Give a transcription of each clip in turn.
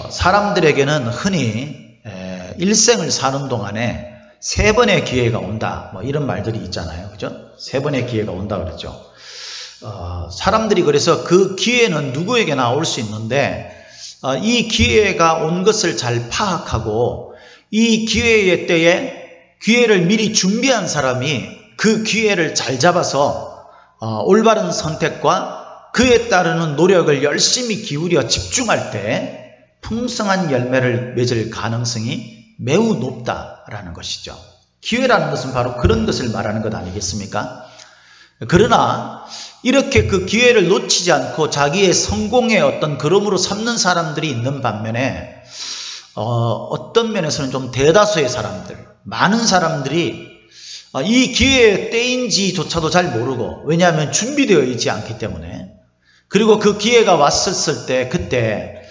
사람들에게는 흔히 일생을 사는 동안에 3번의 기회가 온다, 뭐 이런 말들이 있잖아요. 그죠? 3번의 기회가 온다 그랬죠. 사람들이 그래서 그 기회는 누구에게나 올 수 있는데, 이 기회가 온 것을 잘 파악하고 이 기회의 때에 기회를 미리 준비한 사람이 그 기회를 잘 잡아서 올바른 선택과 그에 따르는 노력을 열심히 기울여 집중할 때 풍성한 열매를 맺을 가능성이 매우 높다라는 것이죠. 기회라는 것은 바로 그런 것을 말하는 것 아니겠습니까? 그러나 이렇게 그 기회를 놓치지 않고 자기의 성공의 어떤 걸음으로 삼는 사람들이 있는 반면에 어떤 면에서는 좀 대다수의 사람들, 많은 사람들이 이 기회의 때인지조차도 잘 모르고, 왜냐하면 준비되어 있지 않기 때문에, 그리고 그 기회가 왔었을 때 그때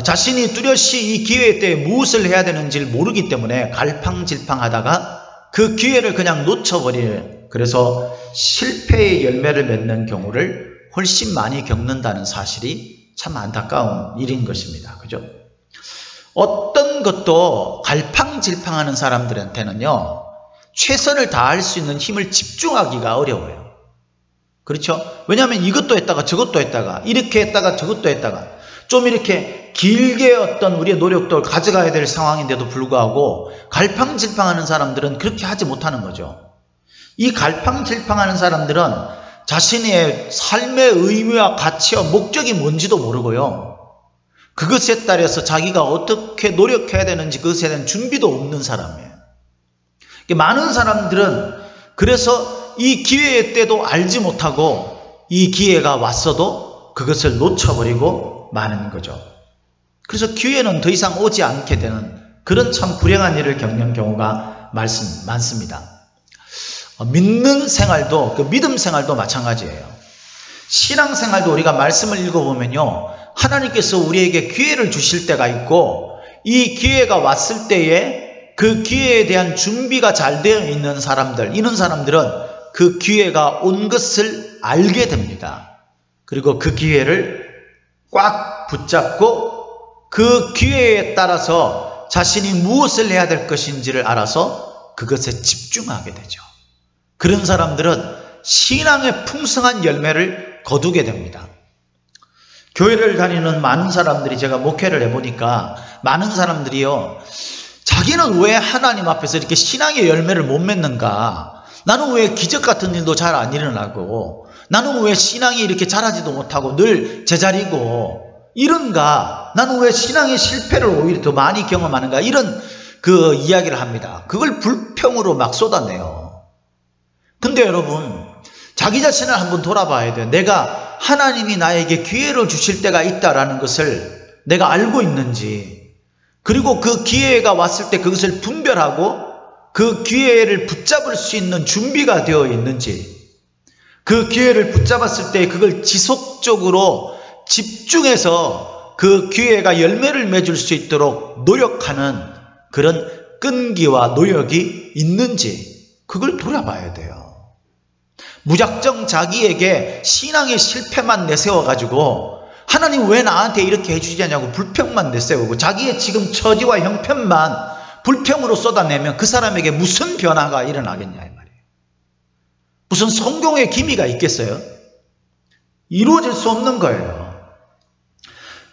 자신이 뚜렷이 이 기회 때 무엇을 해야 되는지를 모르기 때문에 갈팡질팡하다가 그 기회를 그냥 놓쳐버리는, 그래서 실패의 열매를 맺는 경우를 훨씬 많이 겪는다는 사실이 참 안타까운 일인 것입니다. 그죠? 어떤 것도 갈팡질팡하는 사람들한테는요, 최선을 다할 수 있는 힘을 집중하기가 어려워요. 그렇죠? 왜냐하면 이것도 했다가 저것도 했다가, 이렇게 했다가 저것도 했다가, 좀 이렇게 길게 어떤 우리의 노력도 가져가야 될 상황인데도 불구하고 갈팡질팡하는 사람들은 그렇게 하지 못하는 거죠. 이 갈팡질팡하는 사람들은 자신의 삶의 의미와 가치와 목적이 뭔지도 모르고요, 그것에 따라서 자기가 어떻게 노력해야 되는지 그것에 대한 준비도 없는 사람이에요. 많은 사람들은 그래서 이 기회의 때도 알지 못하고 이 기회가 왔어도 그것을 놓쳐버리고 마는 거죠. 그래서 기회는 더 이상 오지 않게 되는 그런 참 불행한 일을 겪는 경우가 많습니다. 믿는 생활도, 그 믿음 생활도 마찬가지예요. 신앙생활도 우리가 말씀을 읽어보면요, 하나님께서 우리에게 기회를 주실 때가 있고, 이 기회가 왔을 때에 그 기회에 대한 준비가 잘 되어 있는 사람들, 이런 사람들은 그 기회가 온 것을 알게 됩니다. 그리고 그 기회를 꽉 붙잡고 그 기회에 따라서 자신이 무엇을 해야 될 것인지를 알아서 그것에 집중하게 되죠. 그런 사람들은 신앙의 풍성한 열매를 거두게 됩니다. 교회를 다니는 많은 사람들이, 제가 목회를 해보니까 많은 사람들이요, 자기는 왜 하나님 앞에서 이렇게 신앙의 열매를 못 맺는가? 나는 왜 기적 같은 일도 잘 안 일어나고, 나는 왜 신앙이 이렇게 자라지도 못하고 늘 제자리고 이런가? 나는 왜 신앙의 실패를 오히려 더 많이 경험하는가? 이런 그 이야기를 합니다. 그걸 불평으로 막 쏟아내요. 근데 여러분, 자기 자신을 한번 돌아봐야 돼요. 내가 하나님이 나에게 기회를 주실 때가 있다라는 것을 내가 알고 있는지, 그리고 그 기회가 왔을 때 그것을 분별하고 그 기회를 붙잡을 수 있는 준비가 되어 있는지, 그 기회를 붙잡았을 때 그걸 지속적으로 집중해서 그 기회가 열매를 맺을 수 있도록 노력하는 그런 끈기와 노력이 있는지 그걸 돌아봐야 돼요. 무작정 자기에게 신앙의 실패만 내세워가지고 하나님 왜 나한테 이렇게 해주지 않냐고 불평만 내세우고 자기의 지금 처지와 형편만 불평으로 쏟아내면 그 사람에게 무슨 변화가 일어나겠냐 이 말이에요. 무슨 성공의 기미가 있겠어요? 이루어질 수 없는 거예요.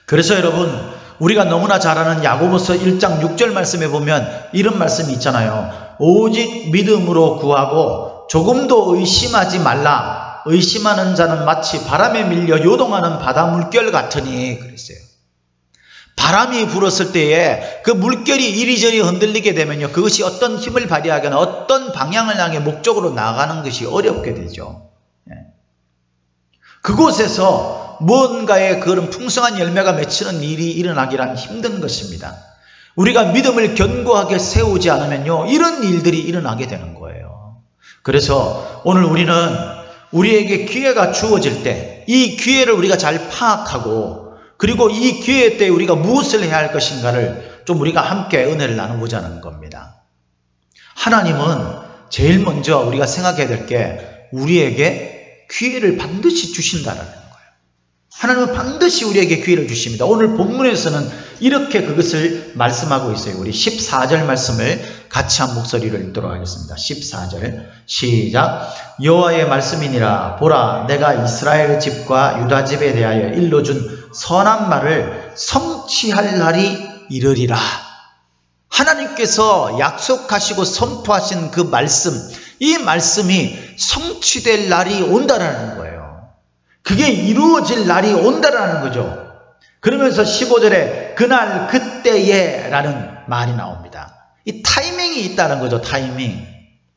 그래서 여러분, 우리가 너무나 잘 아는 야고보서 1장 6절 말씀에 보면 이런 말씀이 있잖아요. 오직 믿음으로 구하고 조금도 의심하지 말라. 의심하는 자는 마치 바람에 밀려 요동하는 바다 물결 같으니 그랬어요. 바람이 불었을 때에 그 물결이 이리저리 흔들리게 되면요, 그것이 어떤 힘을 발휘하거나 어떤 방향을 향해 목적으로 나가는 것이 어렵게 되죠. 그곳에서 무언가의 그런 풍성한 열매가 맺히는 일이 일어나기란 힘든 것입니다. 우리가 믿음을 견고하게 세우지 않으면요, 이런 일들이 일어나게 되는 거예요. 그래서 오늘 우리는 우리에게 기회가 주어질 때 이 기회를 우리가 잘 파악하고, 그리고 이 기회 때 우리가 무엇을 해야 할 것인가를 좀 우리가 함께 은혜를 나눠보자는 겁니다. 하나님은 제일 먼저 우리가 생각해야 될 게 우리에게 기회를 반드시 주신다라는 거예요. 하나님은 반드시 우리에게 기회를 주십니다. 오늘 본문에서는 이렇게 그것을 말씀하고 있어요. 우리 14절 말씀을 같이 한 목소리로 읽도록 하겠습니다. 14절 시작. 여호와의 말씀이니라. 보라, 내가 이스라엘 집과 유다 집에 대하여 일러준 선한 말을 성취할 날이 이르리라. 하나님께서 약속하시고 선포하신 그 말씀, 이 말씀이 성취될 날이 온다라는 거예요. 그게 이루어질 날이 온다라는 거죠. 그러면서 15절에 그날 그때에 라는 말이 나옵니다. 이 타이밍이 있다는 거죠. 타이밍.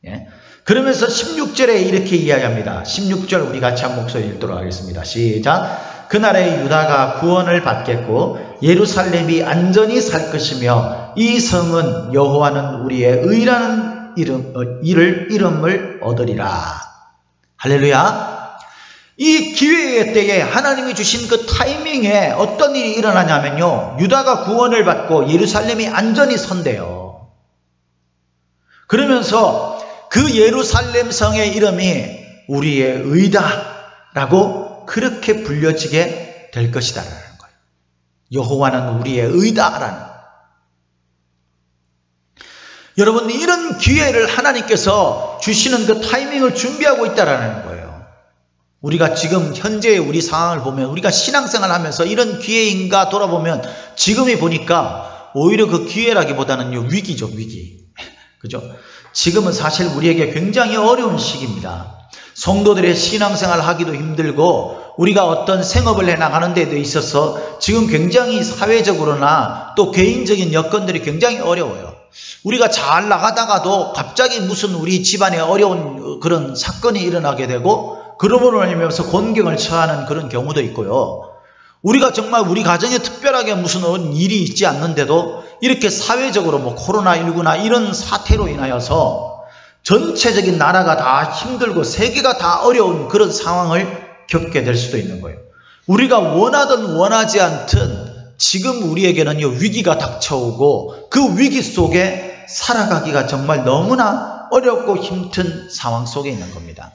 예? 그러면서 16절에 이렇게 이야기합니다. 16절 우리 같이 한 목소리 읽도록 하겠습니다. 시작. 그날에 유다가 구원을 받겠고 예루살렘이 안전히 살 것이며 이 성은 여호와는 우리의 의라는 이름을 얻으리라. 할렐루야. 이 기회의 때에 하나님이 주신 그 타이밍에 어떤 일이 일어나냐면요. 유다가 구원을 받고 예루살렘이 안전히 선대요. 그러면서 그 예루살렘 성의 이름이 우리의 의다라고 그렇게 불려지게 될 것이다라는 거예요. 여호와는 우리의 의다라는. 여러분, 이런 기회를 하나님께서 주시는 그 타이밍을 준비하고 있다라는 거예요. 우리가 지금 현재의 우리 상황을 보면, 우리가 신앙생활 하면서 이런 기회인가 돌아보면 지금이 보니까 오히려 그 기회라기보다는요, 위기죠, 위기. 그죠? 지금은 사실 우리에게 굉장히 어려운 시기입니다. 성도들의 신앙생활 하기도 힘들고 우리가 어떤 생업을 해나가는 데도 있어서 지금 굉장히 사회적으로나 또 개인적인 여건들이 굉장히 어려워요. 우리가 잘 나가다가도 갑자기 무슨 우리 집안에 어려운 그런 사건이 일어나게 되고 그러므로 인해서 곤경을 처하는 그런 경우도 있고요. 우리가 정말 우리 가정에 특별하게 무슨 일이 있지 않는데도 이렇게 사회적으로 뭐 코로나19나 이런 사태로 인하여서 전체적인 나라가 다 힘들고 세계가 다 어려운 그런 상황을 겪게 될 수도 있는 거예요. 우리가 원하든 원하지 않든 지금 우리에게는요, 위기가 닥쳐오고 그 위기 속에 살아가기가 정말 너무나 어렵고 힘든 상황 속에 있는 겁니다.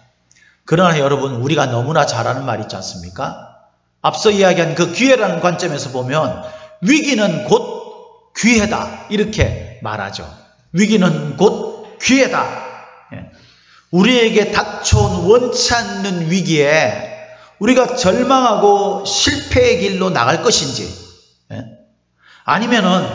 그러나 여러분, 우리가 너무나 잘 아는 말 있지 않습니까? 앞서 이야기한 그 기회라는 관점에서 보면 위기는 곧 기회다 이렇게 말하죠. 위기는 곧 기회다. 우리에게 닥쳐온 원치 않는 위기에 우리가 절망하고 실패의 길로 나갈 것인지, 아니면은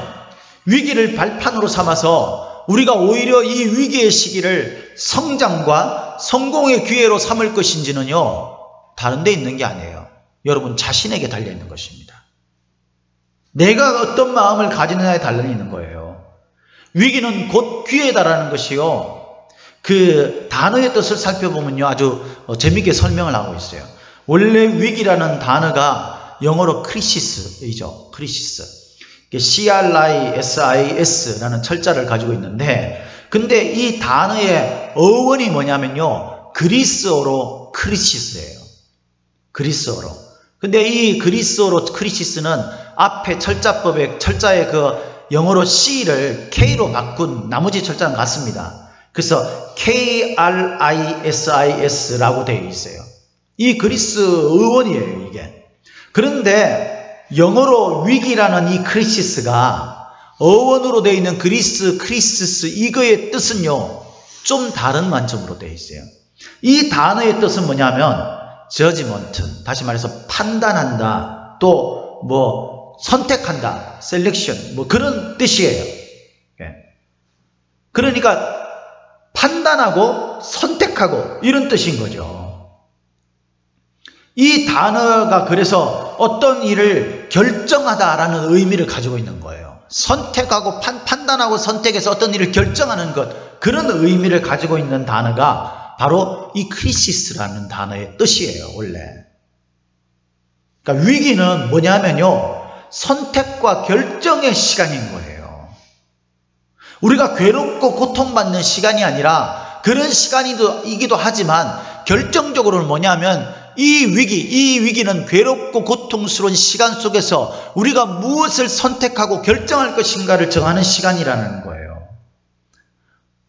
위기를 발판으로 삼아서 우리가 오히려 이 위기의 시기를 성장과 성공의 기회로 삼을 것인지는요, 다른 데 있는 게 아니에요. 여러분 자신에게 달려있는 것입니다. 내가 어떤 마음을 가지느냐에 달려있는 거예요. 위기는 곧 기회다라는 것이요, 그 단어의 뜻을 살펴보면요, 아주 재미있게 설명을 하고 있어요. 원래 위기라는 단어가 영어로 크리시스이죠. 크리시스. CRISIS라는 철자를 가지고 있는데, 근데 이 단어의 어원이 뭐냐면요, 그리스어로 크리시스예요. 그리스어로. 근데 이 그리스어로 크리시스는 앞에 철자법의 철자의 그 영어로 C를 K로 바꾼 나머지 철자는 같습니다. 그래서 KRISIS라고 되어 있어요. 이 그리스 어원이에요, 이게. 그런데 영어로 위기라는 이 크리시스가 어원으로 되어 있는 그리스, 크리시스, 이거의 뜻은요, 좀 다른 관점으로 되어 있어요. 이 단어의 뜻은 뭐냐면, judgment, 다시 말해서 판단한다, 또 뭐 선택한다, selection, 뭐 그런 뜻이에요. 그러니까 판단하고 선택하고 이런 뜻인 거죠. 이 단어가 그래서 어떤 일을 결정하다라는 의미를 가지고 있는 거예요. 선택하고 판단하고 선택해서 어떤 일을 결정하는 것, 그런 의미를 가지고 있는 단어가 바로 이 크리시스라는 단어의 뜻이에요, 원래. 그러니까 위기는 뭐냐면요, 선택과 결정의 시간인 거예요. 우리가 괴롭고 고통받는 시간이 아니라 그런 시간이기도 하지만 결정적으로는 뭐냐면 이 위기는 괴롭고 고통스러운 시간 속에서 우리가 무엇을 선택하고 결정할 것인가를 정하는 시간이라는 거예요.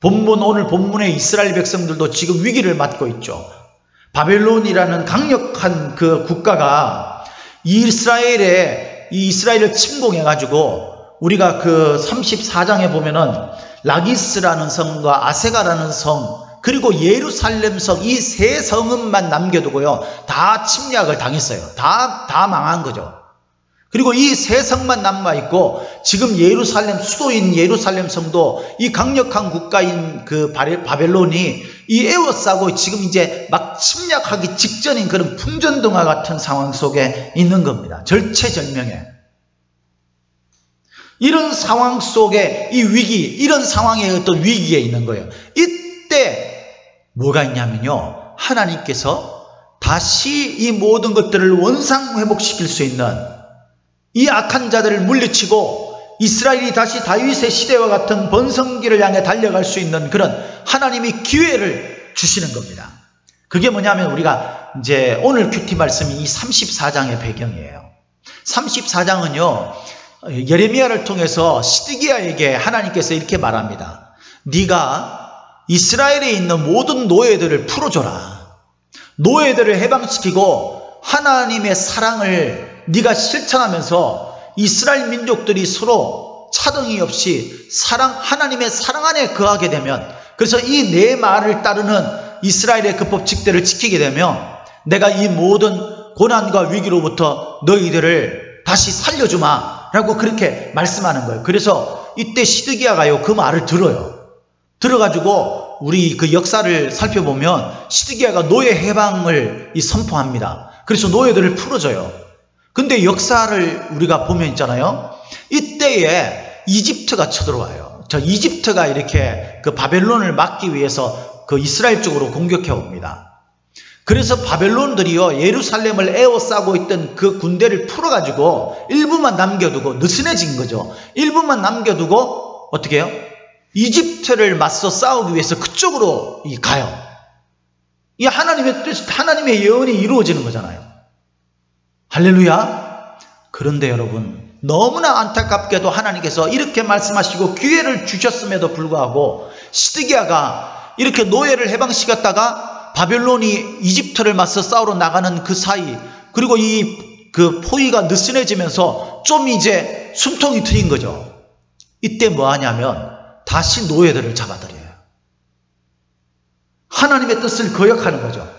오늘 본문의 이스라엘 백성들도 지금 위기를 맞고 있죠. 바벨론이라는 강력한 그 국가가 이스라엘을 침공해가지고 우리가 그 34장에 보면은 라기스라는 성과 아세가라는 성, 그리고 예루살렘 성, 이 세 성읍만 남겨두고요, 다 침략을 당했어요. 다 망한 거죠. 그리고 이 세 성만 남아있고, 지금 수도인 예루살렘 성도 이 강력한 국가인 그 바벨론이 이 에워싸고 지금 이제 막 침략하기 직전인 그런 풍전등화 같은 상황 속에 있는 겁니다. 절체절명에. 이런 상황 속에 이 위기, 이런 상황의 어떤 위기에 있는 거예요. 이때 뭐가 있냐면요, 하나님께서 다시 이 모든 것들을 원상회복시킬 수 있는, 이 악한 자들을 물리치고 이스라엘이 다시 다윗의 시대와 같은 번성기를 향해 달려갈 수 있는 그런 하나님이 기회를 주시는 겁니다. 그게 뭐냐면, 우리가 이제 오늘 큐티 말씀이 이 34장의 배경이에요. 34장은요, 예레미야를 통해서 시드기야에게 하나님께서 이렇게 말합니다. 네가 이스라엘에 있는 모든 노예들을 풀어줘라. 노예들을 해방시키고 하나님의 사랑을 네가 실천하면서 이스라엘 민족들이 서로 차등이 없이 하나님의 사랑 안에 거하게 되면, 그래서 이 내 말을 따르는 이스라엘의 그 법칙들을 지키게 되면 내가 이 모든 고난과 위기로부터 너희들을 다시 살려주마 라고 그렇게 말씀하는 거예요. 그래서 이때 시드기야가요, 그 말을 들어요. 들어가지고 우리 그 역사를 살펴보면 시드기야가 노예 해방을 선포합니다. 그래서 노예들을 풀어줘요. 근데 역사를 우리가 보면 있잖아요, 이때에 이집트가 쳐들어와요. 이집트가 이렇게 그 바벨론을 막기 위해서 그 이스라엘 쪽으로 공격해 옵니다. 그래서 바벨론들이요, 예루살렘을 에워싸고 있던 그 군대를 풀어가지고 일부만 남겨두고, 느슨해진 거죠. 일부만 남겨두고 어떻게 해요? 이집트를 맞서 싸우기 위해서 그쪽으로 가요. 이 하나님의 뜻, 하나님의 예언이 이루어지는 거잖아요. 할렐루야. 그런데 여러분, 너무나 안타깝게도 하나님께서 이렇게 말씀하시고 기회를 주셨음에도 불구하고 시드기야가 이렇게 노예를 해방시켰다가 바벨론이 이집트를 맞서 싸우러 나가는 그 사이, 그리고 그 포위가 느슨해지면서 좀 이제 숨통이 트인 거죠. 이때 뭐 하냐면 다시 노예들을 잡아들여요. 하나님의 뜻을 거역하는 거죠.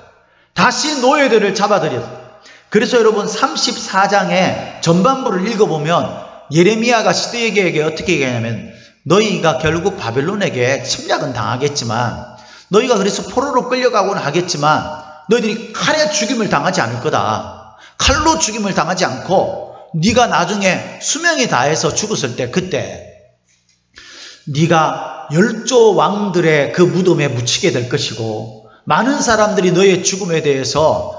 다시 노예들을 잡아들여요. 그래서 여러분 34장의 전반부를 읽어보면 예레미야가 시드기야에게 어떻게 얘기하냐면, 너희가 결국 바벨론에게 침략은 당하겠지만, 너희가 그래서 포로로 끌려가고는 하겠지만 너희들이 칼에 죽임을 당하지 않을 거다. 칼로 죽임을 당하지 않고 네가 나중에 수명이 다해서 죽었을 때, 그때 네가 열조 왕들의 그 무덤에 묻히게 될 것이고, 많은 사람들이 너의 죽음에 대해서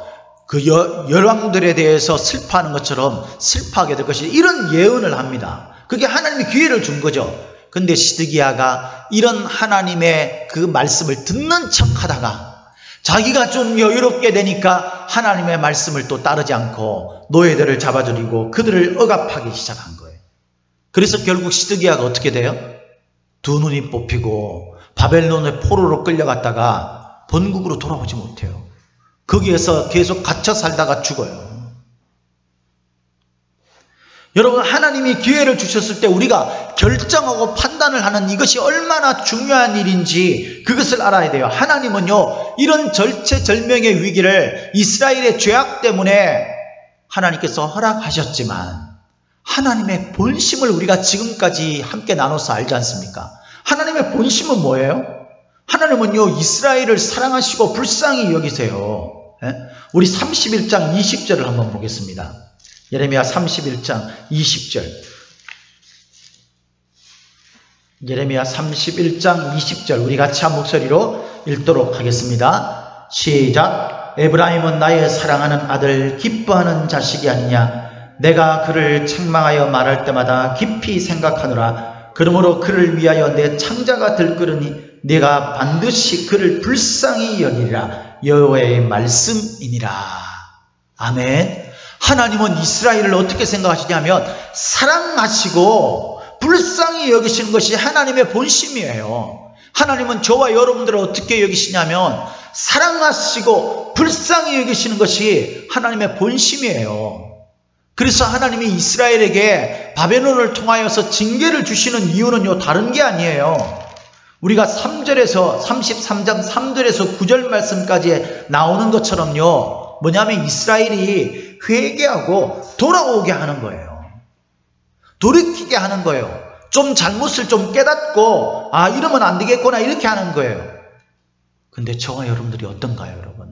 그 열왕들에 대해서 슬퍼하는 것처럼 슬퍼하게 될 것이다. 이런 예언을 합니다. 그게 하나님이 기회를 준 거죠. 근데 시드기야가 이런 하나님의 그 말씀을 듣는 척 하다가 자기가 좀 여유롭게 되니까 하나님의 말씀을 또 따르지 않고 노예들을 잡아들이고 그들을 억압하기 시작한 거예요. 그래서 결국 시드기야가 어떻게 돼요? 두 눈이 뽑히고 바벨론의 포로로 끌려갔다가 본국으로 돌아오지 못해요. 거기에서 계속 갇혀 살다가 죽어요. 여러분, 하나님이 기회를 주셨을 때 우리가 결정하고 판단을 하는 이것이 얼마나 중요한 일인지 그것을 알아야 돼요. 하나님은요, 이런 절체절명의 위기를 이스라엘의 죄악 때문에 하나님께서 허락하셨지만 하나님의 본심을 우리가 지금까지 함께 나눠서 알지 않습니까? 하나님의 본심은 뭐예요? 하나님은요, 이스라엘을 사랑하시고 불쌍히 여기세요. 우리 31장 20절을 한번 보겠습니다. 예레미야 31장 20절. 예레미야 31장 20절 우리 같이 한 목소리로 읽도록 하겠습니다. 시작. 에브라임은 나의 사랑하는 아들, 기뻐하는 자식이 아니냐. 내가 그를 책망하여 말할 때마다 깊이 생각하노라. 그러므로 그를 위하여 내 창자가 들끓으니 내가 반드시 그를 불쌍히 여기리라. 여호와의 말씀이니라. 아멘. 하나님은 이스라엘을 어떻게 생각하시냐면 사랑하시고 불쌍히 여기시는 것이 하나님의 본심이에요. 하나님은 저와 여러분들을 어떻게 여기시냐면 사랑하시고 불쌍히 여기시는 것이 하나님의 본심이에요. 그래서 하나님이 이스라엘에게 바벨론을 통하여서 징계를 주시는 이유는요, 다른 게 아니에요. 우리가 3절에서 33장 3절에서 9절 말씀까지 나오는 것처럼요, 뭐냐면 이스라엘이 회개하고 돌아오게 하는 거예요. 돌이키게 하는 거예요. 좀 잘못을 좀 깨닫고 이러면 안 되겠구나 이렇게 하는 거예요. 근데 저와 여러분들이 어떤가요, 여러분?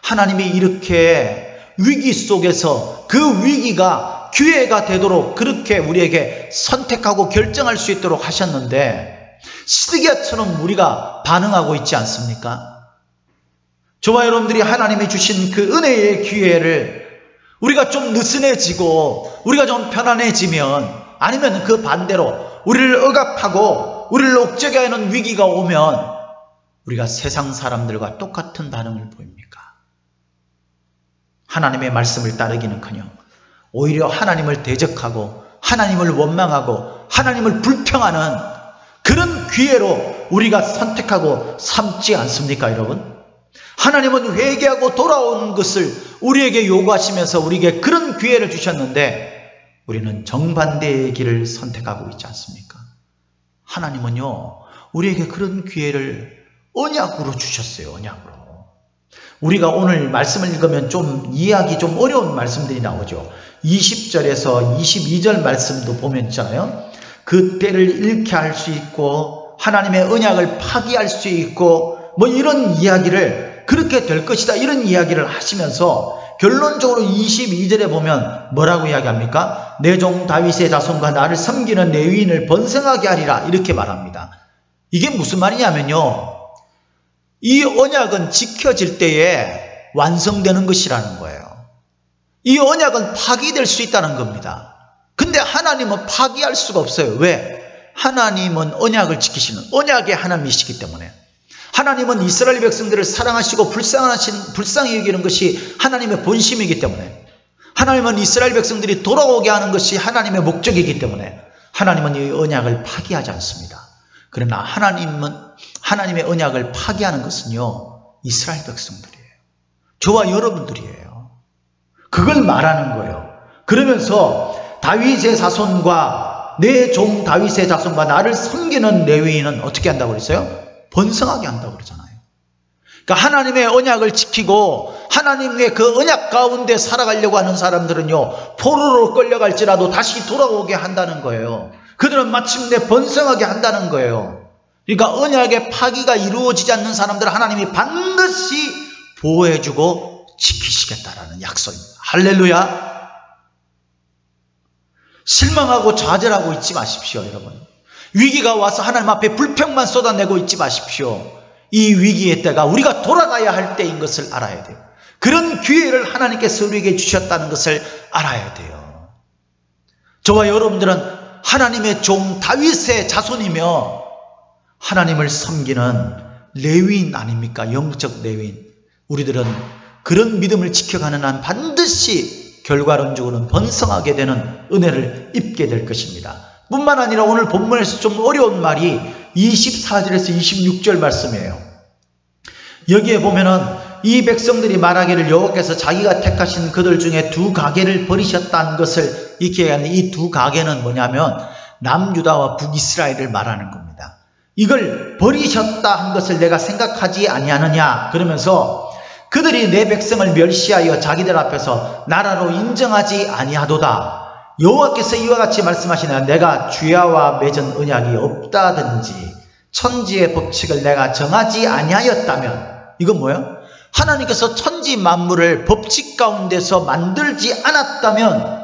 하나님이 이렇게 위기 속에서 그 위기가 기회가 되도록 그렇게 우리에게 선택하고 결정할 수 있도록 하셨는데 시드기야처럼 우리가 반응하고 있지 않습니까? 저와 여러분들이 하나님이 주신 그 은혜의 기회를 우리가 좀 느슨해지고 우리가 좀 편안해지면, 아니면 그 반대로 우리를 억압하고 우리를 옥죄게 하는 위기가 오면 우리가 세상 사람들과 똑같은 반응을 보입니까? 하나님의 말씀을 따르기는커녕 오히려 하나님을 대적하고 하나님을 원망하고 하나님을 불평하는 그런 기회로 우리가 선택하고 삼지 않습니까, 여러분? 하나님은 회개하고 돌아오는 것을 우리에게 요구하시면서 우리에게 그런 기회를 주셨는데 우리는 정반대의 길을 선택하고 있지 않습니까? 하나님은요, 우리에게 그런 기회를 언약으로 주셨어요. 언약으로. 우리가 오늘 말씀을 읽으면 좀 이해하기 좀 어려운 말씀들이 나오죠. 20절에서 22절 말씀도 보면 있잖아요. 그 때를 잃게 할 수 있고 하나님의 언약을 파기할 수 있고 뭐 이런 이야기를, 그렇게 될 것이다 이런 이야기를 하시면서 결론적으로 22절에 보면 뭐라고 이야기합니까? 내 종 다윗의 자손과 나를 섬기는 레위인을 번성하게 하리라 이렇게 말합니다. 이게 무슨 말이냐면요, 이 언약은 지켜질 때에 완성되는 것이라는 거예요. 이 언약은 파기될 수 있다는 겁니다. 근데 하나님은 파기할 수가 없어요. 왜? 하나님은 언약을 지키시는 언약의 하나님이시기 때문에. 하나님은 이스라엘 백성들을 사랑하시고 불쌍히 여기는 것이 하나님의 본심이기 때문에, 하나님은 이스라엘 백성들이 돌아오게 하는 것이 하나님의 목적이기 때문에 하나님은 이 언약을 파기하지 않습니다. 그러나 하나님의 언약을 파기하는 것은요, 이스라엘 백성들이에요. 저와 여러분들이에요. 그걸 말하는 거예요. 그러면서 다윗의 자손과 내 종 다윗의 자손과 나를 섬기는 레위인은 어떻게 한다고 그랬어요? 번성하게 한다고 그러잖아요. 그러니까 하나님의 언약을 지키고 하나님의 그 언약 가운데 살아가려고 하는 사람들은요, 포로로 끌려갈지라도 다시 돌아오게 한다는 거예요. 그들은 마침내 번성하게 한다는 거예요. 그러니까 언약의 파기가 이루어지지 않는 사람들은 하나님이 반드시 보호해주고 지키시겠다라는 약속입니다. 할렐루야. 실망하고 좌절하고 있지 마십시오, 여러분. 위기가 와서 하나님 앞에 불평만 쏟아내고 있지 마십시오. 이 위기의 때가 우리가 돌아가야 할 때인 것을 알아야 돼요. 그런 기회를 하나님께서 우리에게 주셨다는 것을 알아야 돼요. 저와 여러분들은 하나님의 종 다윗의 자손이며 하나님을 섬기는 레위인 아닙니까? 영적 레위인. 우리들은 그런 믿음을 지켜가는 한 반드시 결과론적으로는 번성하게 되는 은혜를 입게 될 것입니다. 뿐만 아니라 오늘 본문에서 좀 어려운 말이 24절에서 26절 말씀이에요. 여기에 보면은 이 백성들이 말하기를 여호와께서 자기가 택하신 그들 중에 두 가게를 버리셨다는 것을 익히게 하는데, 이 두 가게는 뭐냐면 남유다와 북이스라엘을 말하는 겁니다. 이걸 버리셨다 한 것을 내가 생각하지 아니하느냐 그러면서 그들이 내 백성을 멸시하여 자기들 앞에서 나라로 인정하지 아니하도다. 여호와께서 이와 같이 말씀하시나 내가 주야와 맺은 언약이 없다든지 천지의 법칙을 내가 정하지 아니하였다면, 이건 뭐예요? 하나님께서 천지 만물을 법칙 가운데서 만들지 않았다면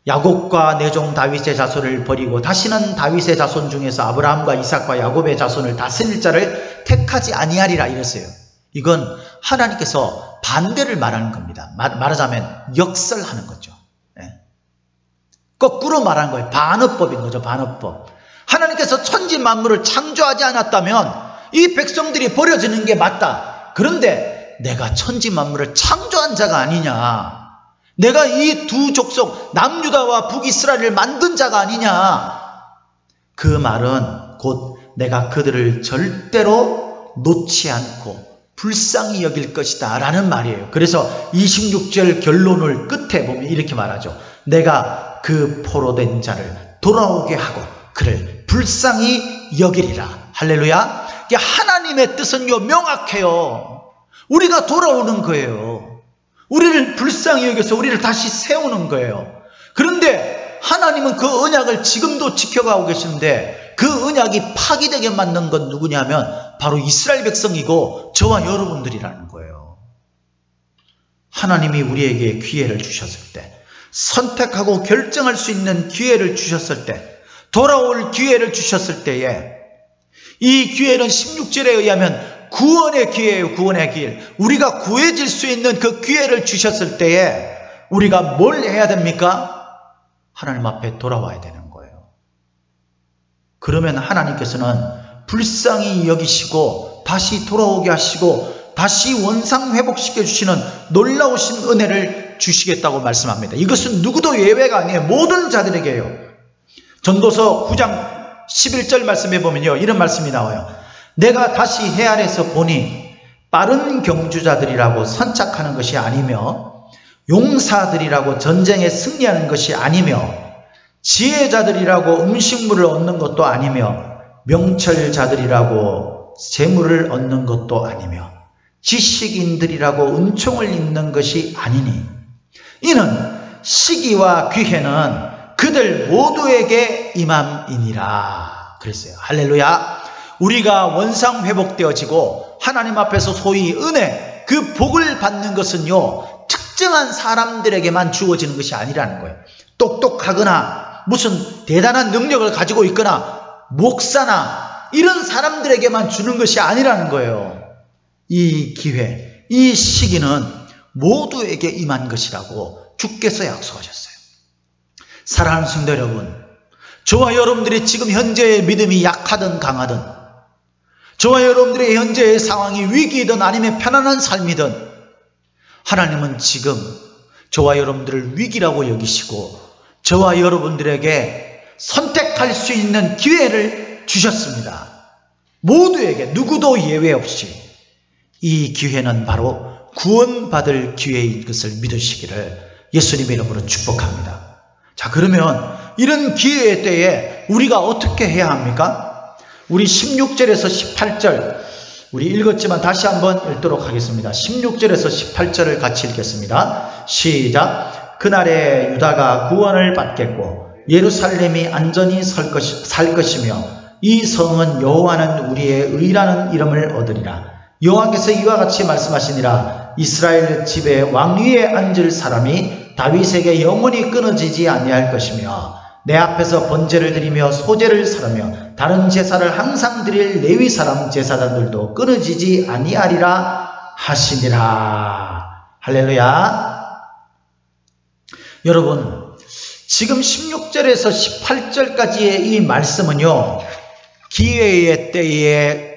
야곱과 내 종 다윗의 자손을 버리고 다시는 다윗의 자손 중에서 아브라함과 이삭과 야곱의 자손을 다스릴 자를 택하지 아니하리라 이랬어요. 이건 하나님께서 반대를 말하는 겁니다. 말하자면 역설하는 거죠. 거꾸로 말하는 거예요. 반어법인 거죠. 반어법. 하나님께서 천지 만물을 창조하지 않았다면 이 백성들이 버려지는 게 맞다. 그런데 내가 천지 만물을 창조한 자가 아니냐, 내가 이 두 족속 남유다와 북이스라엘을 만든 자가 아니냐, 그 말은 곧 내가 그들을 절대로 놓지 않고 불쌍히 여길 것이다 라는 말이에요. 그래서 26절 결론을 끝에 보면 이렇게 말하죠. 내가 그 포로된 자를 돌아오게 하고 그를 불쌍히 여기리라. 할렐루야. 하나님의 뜻은요 명확해요. 우리가 돌아오는 거예요. 우리를 불쌍히 여겨서 우리를 다시 세우는 거예요. 그런데 하나님은 그 언약을 지금도 지켜가고 계시는데 그 언약이 파기되게 만든 건 누구냐면 바로 이스라엘 백성이고 저와 여러분들이라는 거예요. 하나님이 우리에게 기회를 주셨을 때, 선택하고 결정할 수 있는 기회를 주셨을 때, 돌아올 기회를 주셨을 때에, 이 기회는 16절에 의하면 구원의 기회예요. 구원의 기회. 우리가 구해질 수 있는 그 기회를 주셨을 때에 우리가 뭘 해야 됩니까? 하나님 앞에 돌아와야 되는 거예요. 그러면 하나님께서는 불쌍히 여기시고 다시 돌아오게 하시고 다시 원상 회복시켜 주시는 놀라우신 은혜를 주시겠다고 말씀합니다. 이것은 누구도 예외가 아니에요. 모든 자들에게요. 전도서 9장 11절 말씀해 보면요, 이런 말씀이 나와요. 내가 다시 해 아래서 보니 빠른 경주자들이라고 선착하는 것이 아니며 용사들이라고 전쟁에 승리하는 것이 아니며 지혜자들이라고 음식물을 얻는 것도 아니며 명철자들이라고 재물을 얻는 것도 아니며 지식인들이라고 은총을 입는 것이 아니니 이는 시기와 기회는 그들 모두에게 임함이니라 그랬어요. 할렐루야. 우리가 원상 회복되어지고 하나님 앞에서 소위 은혜, 그 복을 받는 것은요 특정한 사람들에게만 주어지는 것이 아니라는 거예요. 똑똑하거나 무슨 대단한 능력을 가지고 있거나 목사나 이런 사람들에게만 주는 것이 아니라는 거예요. 이 기회, 이 시기는 모두에게 임한 것이라고 주께서 약속하셨어요. 사랑하는 성도 여러분, 저와 여러분들이 지금 현재의 믿음이 약하든 강하든, 저와 여러분들의 현재의 상황이 위기이든 아니면 편안한 삶이든 하나님은 지금 저와 여러분들을 위기라고 여기시고 저와 여러분들에게 선택할 수 있는 기회를 주셨습니다. 모두에게, 누구도 예외 없이. 이 기회는 바로 구원받을 기회인 것을 믿으시기를 예수님의 이름으로 축복합니다. 자, 그러면 이런 기회의 때에 우리가 어떻게 해야 합니까? 우리 16절에서 18절 우리 읽었지만 다시 한번 읽도록 하겠습니다. 16절에서 18절을 같이 읽겠습니다. 시작. 그날에 유다가 구원을 받겠고 예루살렘이 안전히 살 것이며 이 성은 여호와는 우리의 의라는 이름을 얻으리라. 여호와께서 이와 같이 말씀하시니라. 이스라엘 집에 왕위에 앉을 사람이 다윗에게 영원히 끊어지지 아니할 것이며 내 앞에서 번제를 드리며 소제를 살으며 다른 제사를 항상 드릴 레위 사람 제사장들도 끊어지지 아니하리라 하시니라. 할렐루야. 여러분, 지금 16절에서 18절까지의 이 말씀은요, 기회의 때에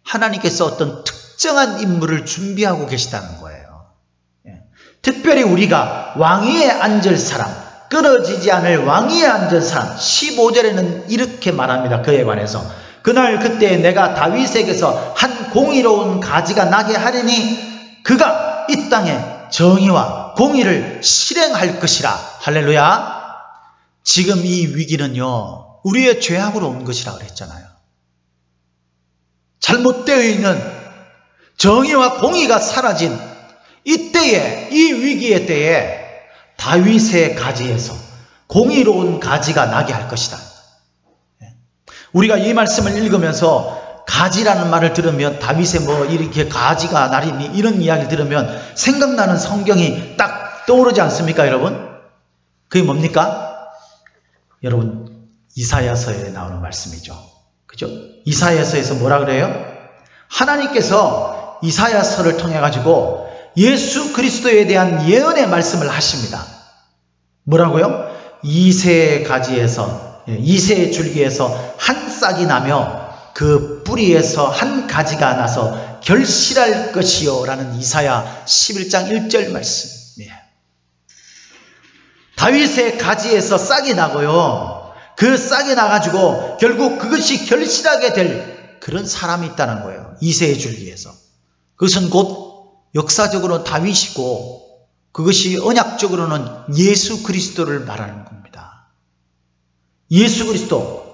하나님께서 어떤 특정한 인물을 준비하고 계시다는 거예요. 특별히 우리가 왕위에 앉을 사람, 끊어지지 않을 왕위에 앉은 사람, 15절에는 이렇게 말합니다. 그에 관해서 그날 그때 내가 다윗에게서 한 공의로운 가지가 나게 하리니 그가 이 땅에 정의와 공의를 실행할 것이라. 할렐루야. 지금 이 위기는요 우리의 죄악으로 온 것이라 그랬잖아요. 잘못되어 있는 정의와 공의가 사라진 이때에, 이 위기의 때에 다윗의 가지에서 공의로운 가지가 나게 할 것이다. 우리가 이 말씀을 읽으면서 가지라는 말을 들으면 다윗의 뭐 이렇게 가지가 나리니 이런 이야기를 들으면 생각나는 성경이 딱 떠오르지 않습니까, 여러분? 그게 뭡니까? 여러분, 이사야서에 나오는 말씀이죠. 그죠? 이사야서에서 뭐라 그래요? 하나님께서 이사야서를 통해 가지고 예수 그리스도에 대한 예언의 말씀을 하십니다. 뭐라고요? 이새의 가지에서, 이새의 줄기에서 한 싹이 나며 그 뿌리에서 한 가지가 나서 결실할 것이요 라는 이사야 11장 1절 말씀. 다윗의 가지에서 싹이 나고요, 그 싹이 나가지고 결국 그것이 결실하게 될 그런 사람이 있다는 거예요. 이새의 줄기에서. 그것은 곧 역사적으로 다윗이고 그것이 언약적으로는 예수 그리스도를 말하는 겁니다. 예수 그리스도,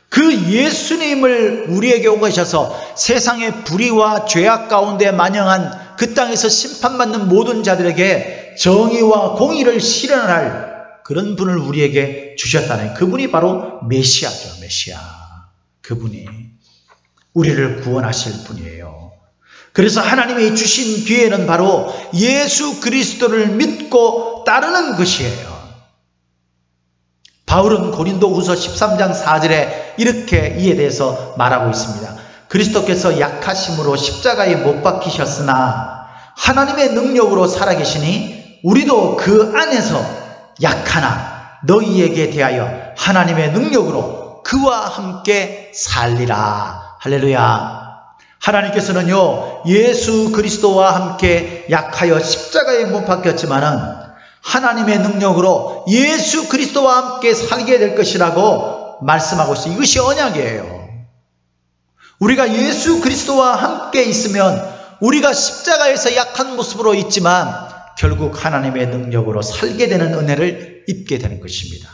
그 예수님을 우리에게 오셔서 세상의 불의와 죄악 가운데 만영한 그 땅에서 심판받는 모든 자들에게 정의와 공의를 실현할 그런 분을 우리에게 주셨다는, 그분이 바로 메시아죠. 메시아. 그분이 우리를 구원하실 분이에요. 그래서 하나님이 주신 기회는 바로 예수 그리스도를 믿고 따르는 것이에요. 바울은 고린도후서 13장 4절에 이렇게 이에 대해서 말하고 있습니다. 그리스도께서 약하심으로 십자가에 못 박히셨으나 하나님의 능력으로 살아계시니 우리도 그 안에서 약하나 너희에게 대하여 하나님의 능력으로 그와 함께 살리라. 할렐루야. 하나님께서는요, 예수 그리스도와 함께 약하여 십자가에 못 박혔지만은 하나님의 능력으로 예수 그리스도와 함께 살게 될 것이라고 말씀하고 있어요. 이것이 언약이에요. 우리가 예수 그리스도와 함께 있으면 우리가 십자가에서 약한 모습으로 있지만 결국 하나님의 능력으로 살게 되는 은혜를 입게 되는 것입니다.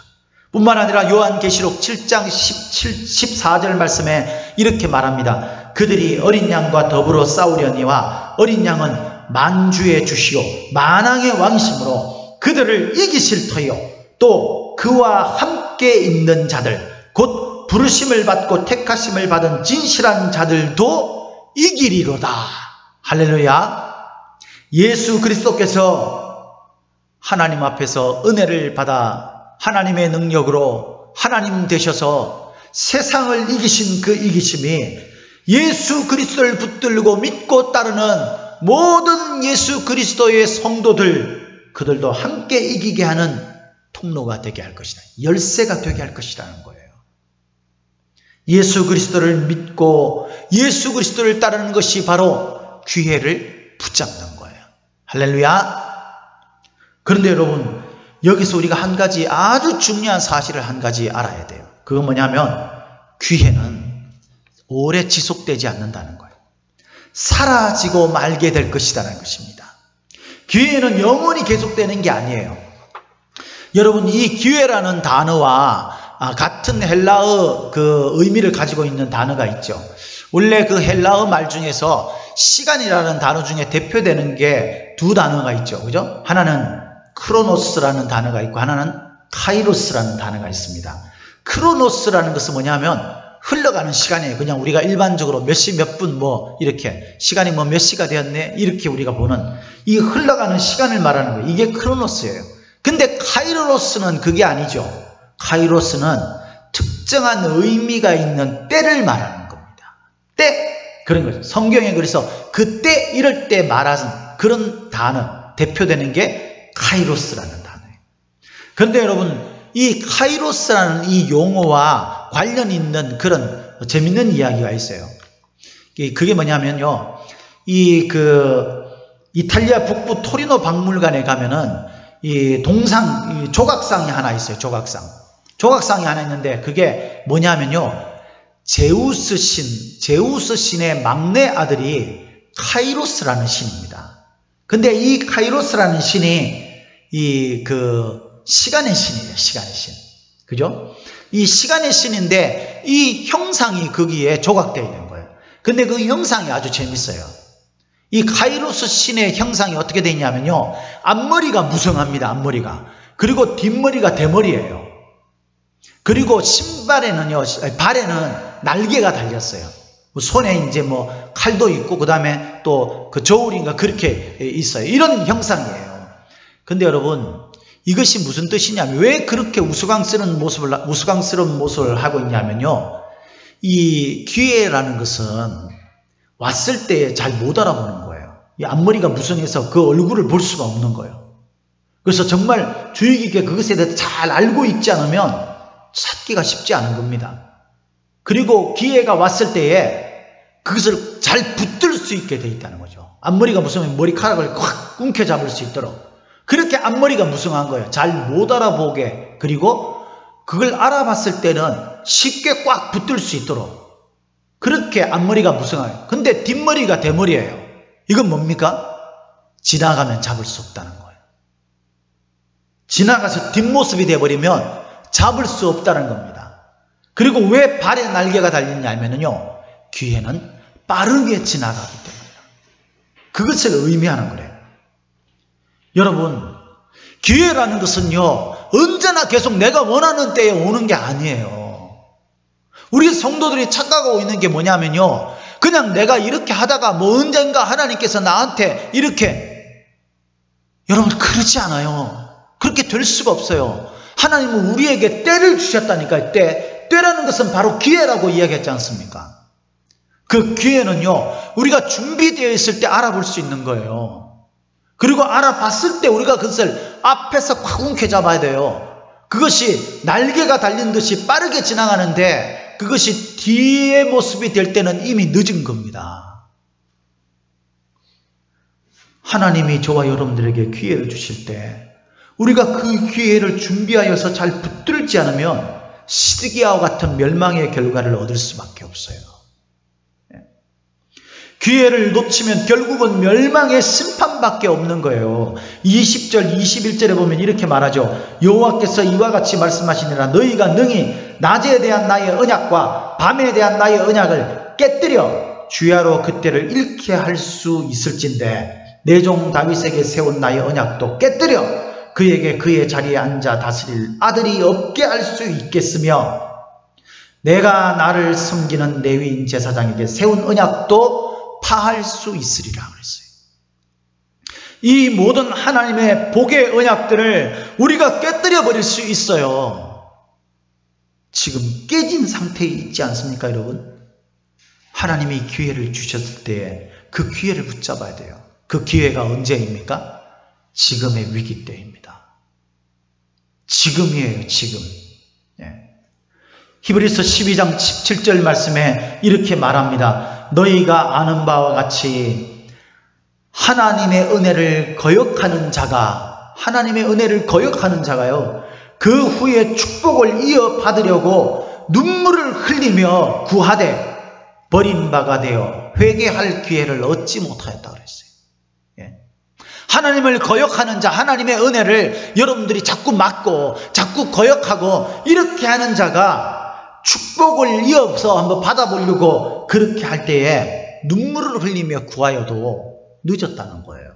뿐만 아니라 요한계시록 7장 14절 말씀에 이렇게 말합니다. 그들이 어린 양과 더불어 싸우려니와 어린 양은 만주의 주시오 만왕의 왕이시므로 그들을 이기실 터이요 또 그와 함께 있는 자들 곧 부르심을 받고 택하심을 받은 진실한 자들도 이기리로다. 할렐루야. 예수 그리스도께서 하나님 앞에서 은혜를 받아 하나님의 능력으로 하나님 되셔서 세상을 이기신 그 이기심이 예수 그리스도를 붙들고 믿고 따르는 모든 예수 그리스도의 성도들, 그들도 함께 이기게 하는 통로가 되게 할 것이다. 열쇠가 되게 할 것이라는 거예요. 예수 그리스도를 믿고 예수 그리스도를 따르는 것이 바로 기회를 붙잡는 거예요. 할렐루야. 그런데 여러분, 여기서 우리가 한 가지 아주 중요한 사실을 한 가지 알아야 돼요. 그건 뭐냐면 기회는 오래 지속되지 않는다는 거예요. 사라지고 말게 될 것이라는 것입니다. 기회는 영원히 계속되는 게 아니에요. 여러분, 이 기회라는 단어와 같은 헬라어 그 의미를 가지고 있는 단어가 있죠. 원래 그 헬라어 말 중에서 시간이라는 단어 중에 대표되는 게 두 단어가 있죠. 그죠? 하나는 크로노스라는 단어가 있고 하나는 카이로스라는 단어가 있습니다. 크로노스라는 것은 뭐냐면 흘러가는 시간이에요. 그냥 우리가 일반적으로 몇 시 몇 분 뭐 이렇게 시간이 뭐 몇 시가 되었네 이렇게 우리가 보는 이 흘러가는 시간을 말하는 거예요. 이게 크로노스예요. 근데 카이로스는 그게 아니죠. 카이로스는 특정한 의미가 있는 때를 말하는 겁니다. 때, 그런 거죠. 성경에 그래서 그때 이럴 때 말하는 그런 단어, 대표되는 게 카이로스라는 단어예요. 그런데 여러분, 이 카이로스라는 이 용어와 관련 있는 그런 재밌는 이야기가 있어요. 그게 뭐냐면요, 이탈리아 북부 토리노 박물관에 가면은 이 조각상이 하나 있어요. 조각상이 하나 있는데 그게 뭐냐면요, 제우스 신의 막내 아들이 카이로스라는 신입니다. 근데 이 카이로스라는 신이 시간의 신이에요. 시간의 신. 그죠? 이 시간의 신인데 이 형상이 거기에 조각되어 있는 거예요. 근데 그 형상이 아주 재밌어요. 이 카이로스 신의 형상이 어떻게 되어 있냐면요, 앞머리가 무성합니다. 앞머리가. 그리고 뒷머리가 대머리예요. 그리고 발에는 날개가 달렸어요. 손에 이제 뭐 칼도 있고 그 다음에 또 그 저울인가 그렇게 있어요. 이런 형상이에요. 근데 여러분, 이것이 무슨 뜻이냐면, 왜 그렇게 우스꽝스러운 모습을 하고 있냐면요, 이 기회라는 것은 왔을 때 잘 못 알아보는 거예요. 이 앞머리가 무성해서 그 얼굴을 볼 수가 없는 거예요. 그래서 정말 주의 깊게 그것에 대해서 잘 알고 있지 않으면 찾기가 쉽지 않은 겁니다. 그리고 기회가 왔을 때에 그것을 잘 붙들 수 있게 되어 있다는 거죠. 앞머리가 무성하면 머리카락을 확 움켜잡을 수 있도록 그렇게 앞머리가 무성한 거예요. 잘 못 알아보게. 그리고 그걸 알아봤을 때는 쉽게 꽉 붙들 수 있도록 그렇게 앞머리가 무성해요. 근데 뒷머리가 대머리예요. 이건 뭡니까? 지나가면 잡을 수 없다는 거예요. 지나가서 뒷모습이 되어버리면 잡을 수 없다는 겁니다. 그리고 왜 발에 날개가 달렸냐면요, 기회는 빠르게 지나가기 때문이에요. 그것을 의미하는 거래요. 여러분, 기회라는 것은요, 언제나 계속 내가 원하는 때에 오는 게 아니에요. 우리 성도들이 착각하고 있는 게 뭐냐면요, 그냥 내가 이렇게 하다가 뭐 언젠가 하나님께서 나한테 이렇게, 여러분 그렇지 않아요. 그렇게 될 수가 없어요. 하나님은 우리에게 때를 주셨다니까요. 때라는 것은 바로 기회라고 이야기했지 않습니까? 그 기회는요, 우리가 준비되어 있을 때 알아볼 수 있는 거예요. 그리고 알아봤을 때 우리가 그것을 앞에서 꽉 움켜잡아야 돼요. 그것이 날개가 달린 듯이 빠르게 지나가는데 그것이 뒤의 모습이 될 때는 이미 늦은 겁니다. 하나님이 저와 여러분들에게 기회를 주실 때 우리가 그 기회를 준비하여서 잘 붙들지 않으면 시드기야와 같은 멸망의 결과를 얻을 수밖에 없어요. 기회를 놓치면 결국은 멸망의 심판밖에 없는 거예요. 20절 21절에 보면 이렇게 말하죠. 여호와께서 이와 같이 말씀하시니라. 너희가 능히 낮에 대한 나의 언약과 밤에 대한 나의 언약을 깨뜨려 주야로 그때를 잃게 할 수 있을진데 내 종 다윗에게 세운 나의 언약도 깨뜨려 그에게 그의 자리에 앉아 다스릴 아들이 없게 할 수 있겠으며 내가 나를 섬기는 레위인 제사장에게 세운 언약도 파할 수 있으리라 그랬어요. 이 모든 하나님의 복의 언약들을 우리가 깨뜨려 버릴 수 있어요. 지금 깨진 상태에 있지 않습니까, 여러분? 하나님이 기회를 주셨을 때 그 기회를 붙잡아야 돼요. 그 기회가 언제입니까? 지금의 위기 때입니다. 지금이에요, 지금. 히브리서 12장 17절 말씀에 이렇게 말합니다. 너희가 아는 바와 같이 하나님의 은혜를 거역하는 자가, 하나님의 은혜를 거역하는 자가요, 그 후에 축복을 이어받으려고 눈물을 흘리며 구하되 버림바가 되어 회개할 기회를 얻지 못하였다 그랬어요. 하나님을 거역하는 자, 하나님의 은혜를 여러분들이 자꾸 막고 자꾸 거역하고 이렇게 하는 자가 축복을 이어서 한번 받아보려고 그렇게 할 때에 눈물을 흘리며 구하여도 늦었다는 거예요.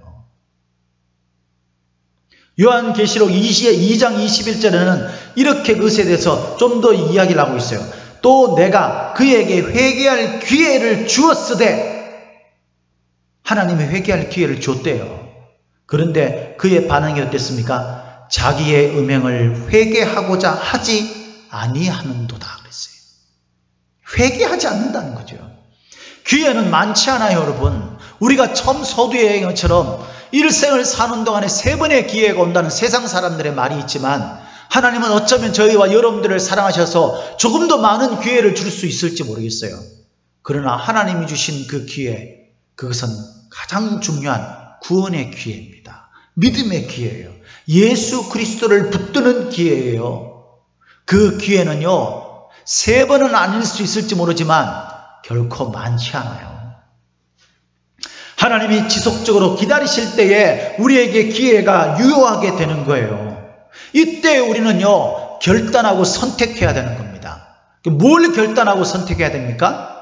요한계시록 2장 21절에는 이렇게 그것에 대해서 좀 더 이야기를 하고 있어요. 또 내가 그에게 회개할 기회를 주었으되, 하나님이 회개할 기회를 줬대요. 그런데 그의 반응이 어땠습니까? 자기의 음행을 회개하고자 하지 아니하는도다 그랬어요. 회개하지 않는다는 거죠. 기회는 많지 않아요, 여러분. 우리가 처음 서두여행처럼 일생을 사는 동안에 3번의 기회가 온다는 세상 사람들의 말이 있지만 하나님은 어쩌면 저희와 여러분들을 사랑하셔서 조금 더 많은 기회를 줄 수 있을지 모르겠어요. 그러나 하나님이 주신 그 기회, 그것은 가장 중요한 구원의 기회입니다. 믿음의 기회예요. 예수 그리스도를 붙드는 기회예요. 그 기회는요, 3번은 아닐 수 있을지 모르지만 결코 많지 않아요. 하나님이 지속적으로 기다리실 때에 우리에게 기회가 유효하게 되는 거예요. 이때 우리는요, 결단하고 선택해야 되는 겁니다. 뭘 결단하고 선택해야 됩니까?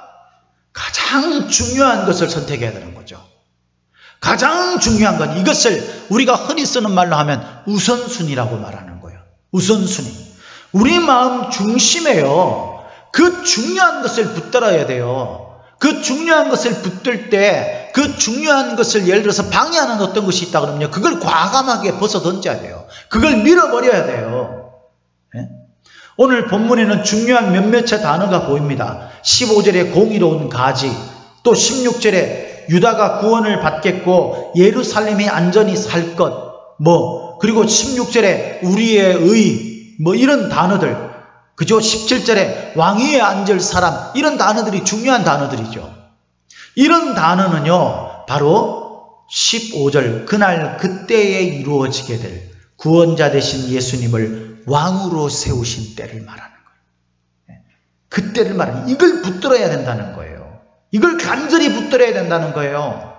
가장 중요한 것을 선택해야 되는 거죠. 가장 중요한 건, 이것을 우리가 흔히 쓰는 말로 하면 우선순위라고 말하는 거예요. 우선순위. 우리 마음 중심에요, 그 중요한 것을 붙들어야 돼요. 그 중요한 것을 붙들 때 그 중요한 것을 예를 들어서 방해하는 어떤 것이 있다 그러면요, 그걸 과감하게 벗어 던져야 돼요. 그걸 밀어버려야 돼요. 오늘 본문에는 중요한 몇몇의 단어가 보입니다. 15절에 공의로운 가지, 또 16절에 유다가 구원을 받겠고 예루살렘이 안전히 살 것, 그리고 16절에 우리의 의, 이런 단어들, 그죠? 17절에 왕위에 앉을 사람, 이런 단어들이 중요한 단어들이죠. 이런 단어는요, 바로 15절 그날 그때에 이루어지게 될 구원자 되신 예수님을 왕으로 세우신 때를 말하는 거예요. 그때를 말하는, 이걸 붙들어야 된다는 거예요. 이걸 간절히 붙들어야 된다는 거예요.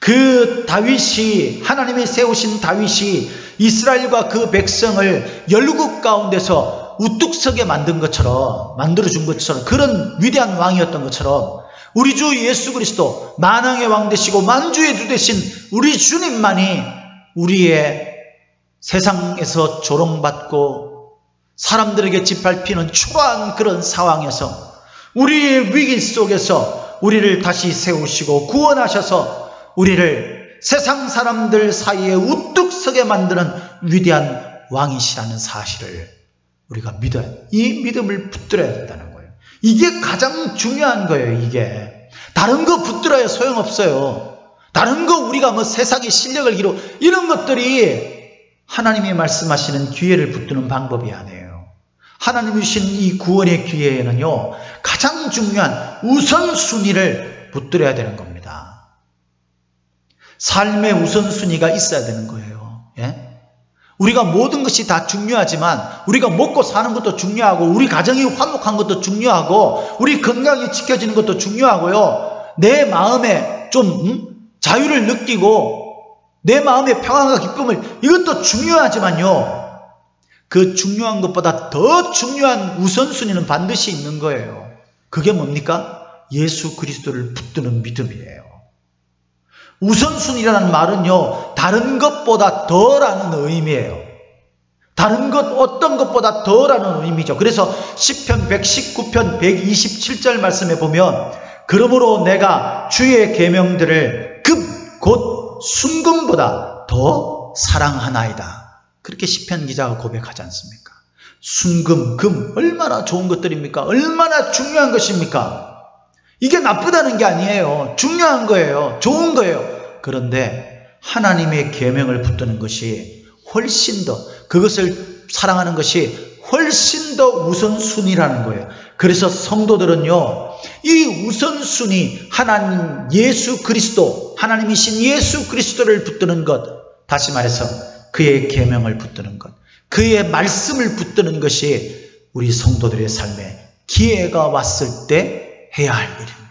그 다윗이, 하나님이 세우신 다윗이 이스라엘과 그 백성을 열국 가운데서 우뚝 서게 만들어준 것처럼 그런 위대한 왕이었던 것처럼 우리 주 예수 그리스도 만왕의 왕 되시고 만주의 주 되신 우리 주님만이 우리의 세상에서 조롱받고 사람들에게 짓밟히는 초라한 그런 상황에서 우리의 위기 속에서 우리를 다시 세우시고 구원하셔서 우리를 세상 사람들 사이에 우뚝 서게 만드는 위대한 왕이시라는 사실을 우리가 믿어야, 이 믿음을 붙들어야 된다는 거예요. 이게 가장 중요한 거예요. 이게 다른 거 붙들어야 소용없어요. 다른 거 우리가 뭐 세상의 실력을 기로 이런 것들이 하나님이 말씀하시는 기회를 붙드는 방법이 아니에요. 하나님이 주신 이 구원의 기회에는요, 가장 중요한 우선순위를 붙들어야 되는 겁니다. 삶의 우선순위가 있어야 되는 거예요. 예? 우리가 모든 것이 다 중요하지만 우리가 먹고 사는 것도 중요하고 우리 가정이 화목한 것도 중요하고 우리 건강이 지켜지는 것도 중요하고요. 내 마음에 좀 자유를 느끼고 내 마음의 평안과 기쁨을, 이것도 중요하지만요, 그 중요한 것보다 더 중요한 우선순위는 반드시 있는 거예요. 그게 뭡니까? 예수 그리스도를 붙드는 믿음이에요. 우선순위라는 말은요, 다른 것보다 더라는 의미예요. 다른 것, 어떤 것보다 더라는 의미죠. 그래서 시편 119편 127절 말씀에 보면, 그러므로 내가 주의 계명들을 곧 순금보다 더 사랑하나이다. 그렇게 시편 기자가 고백하지 않습니까? 순금, 금, 얼마나 좋은 것들입니까? 얼마나 중요한 것입니까? 이게 나쁘다는 게 아니에요. 중요한 거예요. 좋은 거예요. 그런데 하나님의 계명을 붙드는 것이 훨씬 더, 그것을 사랑하는 것이 훨씬 더 우선순위라는 거예요. 그래서 성도들은요, 이 우선순위, 하나님 예수 그리스도, 하나님이신 예수 그리스도를 붙드는 것, 다시 말해서 그의 계명을 붙드는 것, 그의 말씀을 붙드는 것이 우리 성도들의 삶에 기회가 왔을 때 해야 할 일입니다.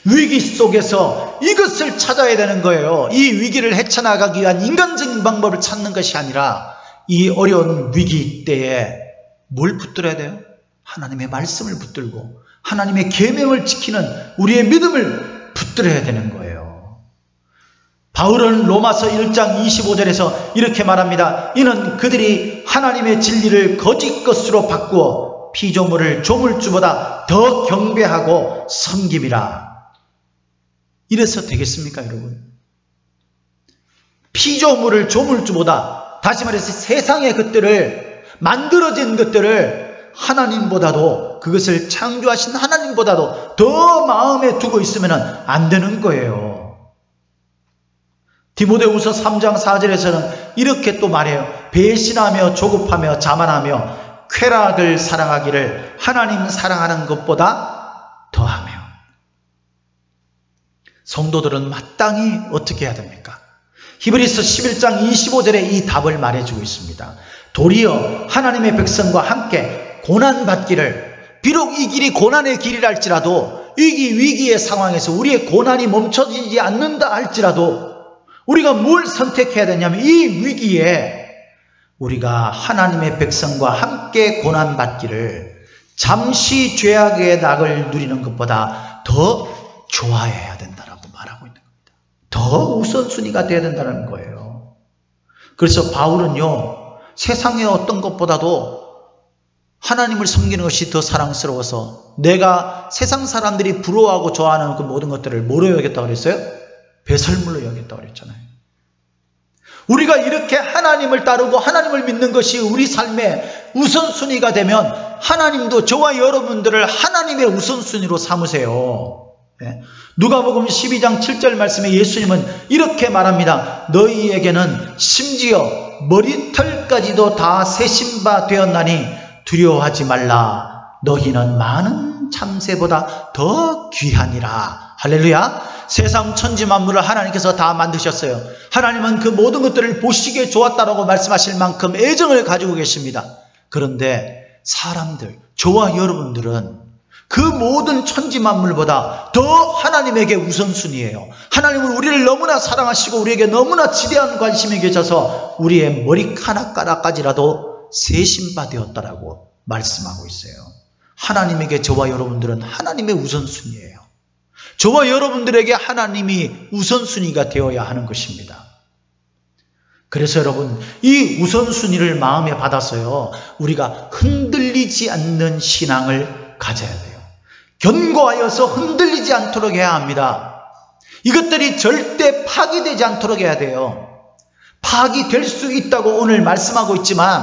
위기 속에서 이것을 찾아야 되는 거예요. 이 위기를 헤쳐나가기 위한 인간적인 방법을 찾는 것이 아니라 이 어려운 위기 때에 뭘 붙들어야 돼요? 하나님의 말씀을 붙들고 하나님의 계명을 지키는 우리의 믿음을 붙들어야 되는 거예요. 바울은 로마서 1장 25절에서 이렇게 말합니다. 이는 그들이 하나님의 진리를 거짓 것으로 바꾸어 피조물을 조물주보다 더 경배하고 섬김이라. 이래서 되겠습니까, 여러분? 피조물을 조물주보다, 다시 말해서 세상의 것들을, 만들어진 것들을 하나님보다도, 그것을 창조하신 하나님보다도 더 마음에 두고 있으면 안 되는 거예요. 디모데후서 3장 4절에서는 이렇게 또 말해요. 배신하며 조급하며 자만하며 쾌락을 사랑하기를 하나님 사랑하는 것보다 더하며. 성도들은 마땅히 어떻게 해야 됩니까? 히브리서 11장 25절에 이 답을 말해주고 있습니다. 도리어 하나님의 백성과 함께 고난받기를, 비록 이 길이 고난의 길이라 할지라도, 이 위기의 상황에서 우리의 고난이 멈춰지지 않는다 할지라도 우리가 뭘 선택해야 되냐면, 이 위기에 우리가 하나님의 백성과 함께 고난받기를 잠시 죄악의 낙을 누리는 것보다 더 좋아해야 된다라고 말하고 있는 겁니다. 더 우선순위가 되어야 된다는 거예요. 그래서 바울은요, 세상의 어떤 것보다도 하나님을 섬기는 것이 더 사랑스러워서 내가 세상 사람들이 부러워하고 좋아하는 그 모든 것들을 뭐로 여겼다고 그랬어요? 배설물로 여겼다고 그랬잖아요. 우리가 이렇게 하나님을 따르고 하나님을 믿는 것이 우리 삶의 우선순위가 되면 하나님도 저와 여러분들을 하나님의 우선순위로 삼으세요. 누가복음 12장 7절 말씀에 예수님은 이렇게 말합니다. 너희에게는 심지어 머리털까지도 다 세신 바 되었나니 두려워하지 말라. 너희는 많은 참새보다 더 귀하니라. 할렐루야. 세상 천지 만물을 하나님께서 다 만드셨어요. 하나님은 그 모든 것들을 보시기에 좋았다라고 말씀하실 만큼 애정을 가지고 계십니다. 그런데 사람들, 저와 여러분들은 그 모든 천지 만물보다 더 하나님에게 우선순위예요. 하나님은 우리를 너무나 사랑하시고 우리에게 너무나 지대한 관심이 계셔서 우리의 머리카락까지라도 세신바 되었다라고 말씀하고 있어요. 하나님에게 저와 여러분들은 하나님의 우선순위예요. 저와 여러분들에게 하나님이 우선순위가 되어야 하는 것입니다. 그래서 여러분, 이 우선순위를 마음에 받아서요, 우리가 흔들리지 않는 신앙을 가져야 돼요. 견고하여서 흔들리지 않도록 해야 합니다. 이것들이 절대 파기되지 않도록 해야 돼요. 파기될 수 있다고 오늘 말씀하고 있지만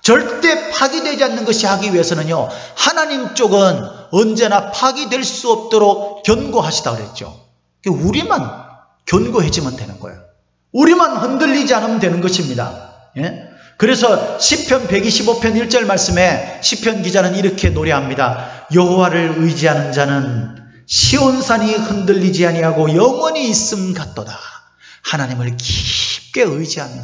절대 파기되지 않는 것이 하기 위해서는요, 하나님 쪽은 언제나 파기될 수 없도록 견고하시다 그랬죠. 우리만 견고해지면 되는 거예요. 우리만 흔들리지 않으면 되는 것입니다. 예? 그래서 시편 125편 1절 말씀에 시편 기자는 이렇게 노래합니다. 여호와를 의지하는 자는 시온산이 흔들리지 아니하고 영원히 있음 같도다. 하나님을 깊게 의지하면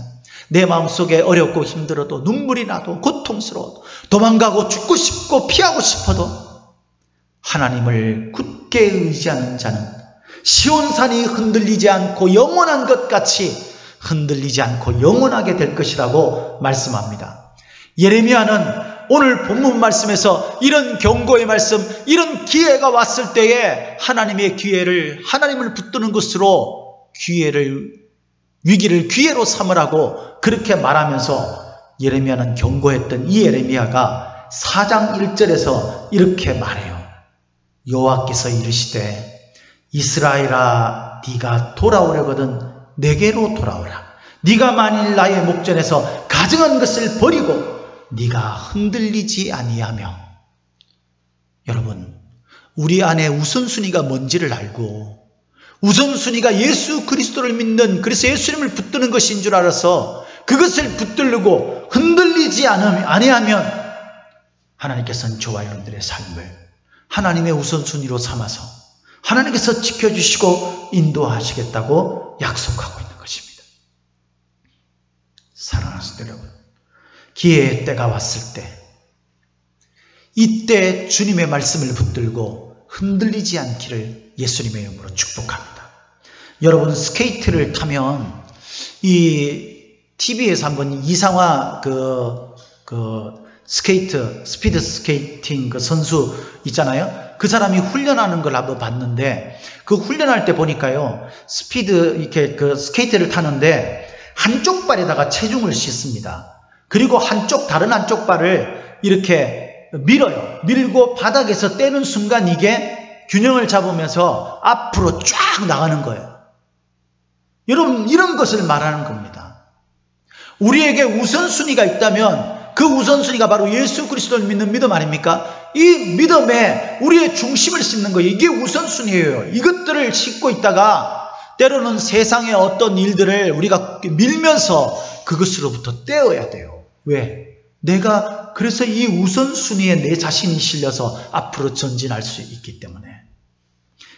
내 마음속에 어렵고 힘들어도 눈물이 나도 고통스러워도 도망가고 죽고 싶고 피하고 싶어도 하나님을 굳게 의지하는 자는 시온산이 흔들리지 않고 영원한 것 같이 흔들리지 않고 영원하게 될 것이라고 말씀합니다. 예레미야는 오늘 본문 말씀에서 이런 경고의 말씀, 이런 기회가 왔을 때에 하나님을 붙드는 것으로 위기를 기회로 삼으라고 그렇게 말하면서 예레미야는 경고했던 이 예레미야가 4장 1절에서 이렇게 말해요. 여호와께서 이르시되 이스라엘아 네가 돌아오려거든 내게로 돌아오라. 네가 만일 나의 목전에서 가증한 것을 버리고 네가 흔들리지 아니하며. 여러분, 우리 안에 우선순위가 뭔지를 알고 우선순위가 예수 그리스도를 믿는, 그래서 예수님을 붙드는 것인 줄 알아서 그것을 붙들고 흔들리지 아니하면 하나님께서는 저와 여러분들의 삶을 하나님의 우선순위로 삼아서 하나님께서 지켜주시고 인도하시겠다고 약속하고 있는 것입니다. 사랑하는 성도 여러분, 기회의 때가 왔을 때 이때 주님의 말씀을 붙들고 흔들리지 않기를 예수님의 이름으로 축복합니다. 여러분, 스케이트를 타면 이 TV에서 한번 이상화 스피드 스케이팅 그 선수 있잖아요. 그 사람이 훈련하는 걸 한번 봤는데 그 훈련할 때 보니까요, 이렇게 그 스케이트를 타는데 한쪽 발에다가 체중을 싣습니다. 그리고 다른 한쪽 발을 이렇게 밀고 바닥에서 떼는 순간 이게 균형을 잡으면서 앞으로 쫙 나가는 거예요. 여러분, 이런 것을 말하는 겁니다. 우리에게 우선순위가 있다면 그 우선순위가 바로 예수 그리스도를 믿는 믿음 아닙니까? 이 믿음에 우리의 중심을 싣는 거예요. 이게 우선순위예요. 이것들을 싣고 있다가 때로는 세상의 어떤 일들을 우리가 밀면서 그것으로부터 떼어야 돼요. 왜? 그래서 이 우선순위에 내 자신이 실려서 앞으로 전진할 수 있기 때문에.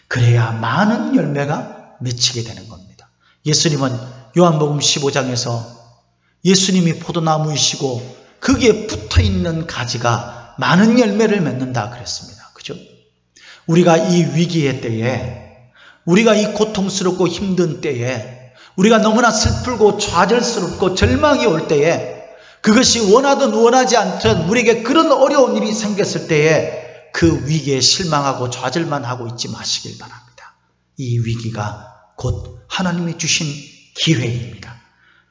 그래야 많은 열매가 맺히게 되는 겁니다. 예수님은 요한복음 15장에서 예수님이 포도나무이시고 거기에 붙어있는 가지가 많은 열매를 맺는다 그랬습니다. 그죠? 우리가 이 위기의 때에, 우리가 이 고통스럽고 힘든 때에, 우리가 너무나 슬프고 좌절스럽고 절망이 올 때에, 그것이 원하든 원하지 않든 우리에게 그런 어려운 일이 생겼을 때에 그 위기에 실망하고 좌절만 하고 있지 마시길 바랍니다. 이 위기가 곧 하나님이 주신 기회입니다.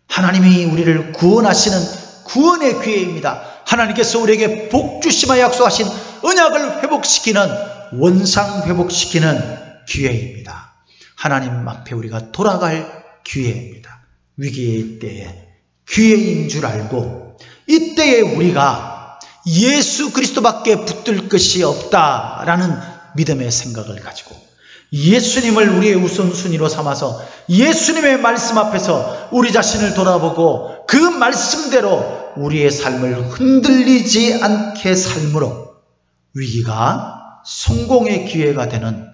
하나님이 우리를 구원하시는 구원의 기회입니다. 하나님께서 우리에게 복 주시마 약속하신 언약을 회복시키는, 원상 회복시키는 기회입니다. 하나님 앞에 우리가 돌아갈 기회입니다. 위기의 때에 기회인 줄 알고 이때에 우리가 예수 그리스도밖에 붙들 것이 없다라는 믿음의 생각을 가지고 예수님을 우리의 우선순위로 삼아서 예수님의 말씀 앞에서 우리 자신을 돌아보고 그 말씀대로 우리의 삶을 흔들리지 않게 삶으로 위기가 성공의 기회가 되는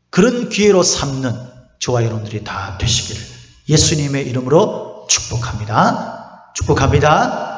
그런 기회로 삼는 저와 여러분들이 다 되시기를 예수님의 이름으로 축복합니다. 축복합니다.